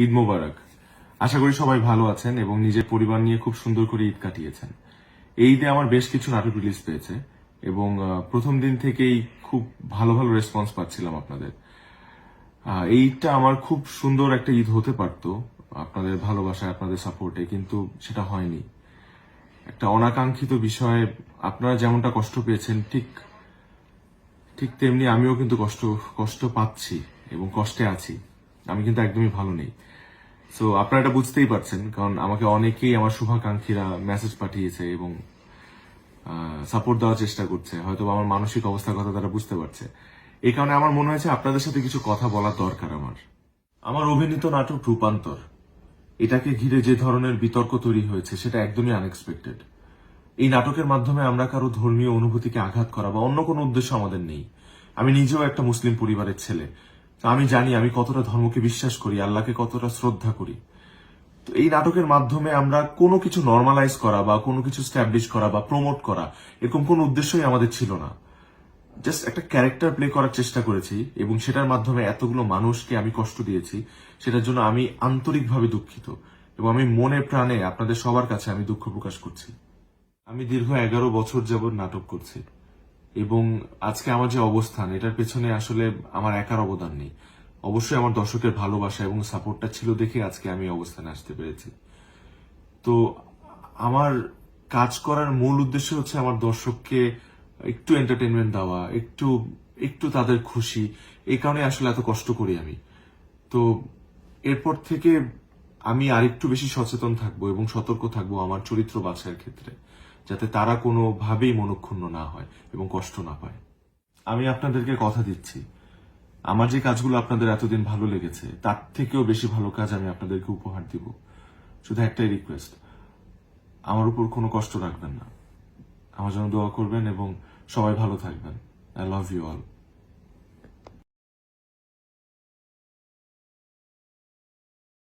ঈদ মোবারক। আশা করি সবাই ভালো আছেন এবং নিজের পরিবার নিয়ে খুব সুন্দর করে ঈদ কাটিয়েছেন। এই ঈদে আমার বেশ কিছু নাটক রিলিজ পেয়েছে এবং প্রথম দিন থেকেই খুব ভালো ভালো রেসপন্স পাচ্ছিলাম আপনাদের। এই ঈদটা আমার খুব সুন্দর একটা ঈদ হতে পারতো আপনাদের ভালোবাসায়, আপনাদের সাপোর্টে, কিন্তু সেটা হয়নি। একটা অনাকাঙ্ক্ষিত বিষয়ে আপনারা যেমনটা কষ্ট পেয়েছেন ঠিক ঠিক তেমনি আমিও কিন্তু কষ্ট কষ্ট পাচ্ছি এবং কষ্টে আছি। আমি কিন্তু একদমই ভালো নেই। সো আপনারা এটা বুঝতেই পারছেন, কারণ আমাকে অনেকেই আমার শুভাকাঙ্ক্ষীরা মেসেজ পাঠিয়েছে এবং সাপোর্ট দেওয়ার চেষ্টা করছে। হয়তো আমার মানসিক অবস্থার কথা তারা বুঝতে পারছে। এই কারণে আমার মনে হয়েছে আপনাদের সাথে কিছু কথা বলা দরকার। আমার অভিনীত নাটক রূপান্তর, এটাকে ঘিরে যে ধরনের বিতর্ক তৈরি হয়েছে সেটা একদমই আনএক্সপেক্টেড। এই নাটকের মাধ্যমে আমরা কারো ধর্মীয় অনুভূতিকে আঘাত করা বা অন্য কোনো উদ্দেশ্য আমাদের নেই। আমি নিজেও একটা মুসলিম পরিবারের ছেলে, তো আমি জানি আমি কতটা ধর্মকে বিশ্বাস করি, আল্লাহকে কতটা শ্রদ্ধা করি। তো এই নাটকের মাধ্যমে আমরা কোনো কিছু নর্মালাইজ করা বা কোনো কিছু স্ট্যাবলিশ করা বা প্রমোট করা, এরকম কোনো উদ্দেশ্যই আমাদের ছিল না। জাস্ট একটা ক্যারেক্টার প্লে করার চেষ্টা করেছি এবং সেটার মাধ্যমে এতগুলো মানুষকে আমি কষ্ট দিয়েছি, সেটার জন্য আমি আন্তরিকভাবে দুঃখিত এবং আমি মনে প্রাণে আপনাদের সবার কাছে আমি দুঃখ প্রকাশ করছি। আমি দীর্ঘ 11 বছর যাবৎ নাটক করছি এবং আজকে আমার যে অবস্থান, এটার পেছনে আসলে আমার একার অবদান নেই। অবশ্যই আমার দর্শকের ভালোবাসা এবং সাপোর্টটা ছিল দেখে আজকে আমি এই অবস্থানে আসতে পেরেছি। তো আমার কাজ করার মূল উদ্দেশ্য হচ্ছে আমার দর্শককে একটু এন্টারটেনমেন্ট দেওয়া, একটু একটু তাদের খুশি। এই কারণে আসলে এত কষ্ট করি আমি। তো এরপর থেকে আমি আরেকটু বেশি সচেতন থাকবো এবং সতর্ক থাকবো আমার চরিত্র বাছাইয়ের ক্ষেত্রে, যাতে তারা কোনোভাবেই মনক্ষুণ্ণ না হয় এবং কষ্ট না পায়। আমি আপনাদেরকে কথা দিচ্ছি, আমার যে কাজগুলো আপনাদের এতদিন ভালো লেগেছে তার থেকেও বেশি ভালো কাজ আমি আপনাদেরকে উপহার দিব। শুধু একটাই রিকোয়েস্ট, আমার উপর কোনো কষ্ট রাখবেন না, আমার জন্য দোয়া করবেন এবং সবাই ভালো থাকবেন। I love you all.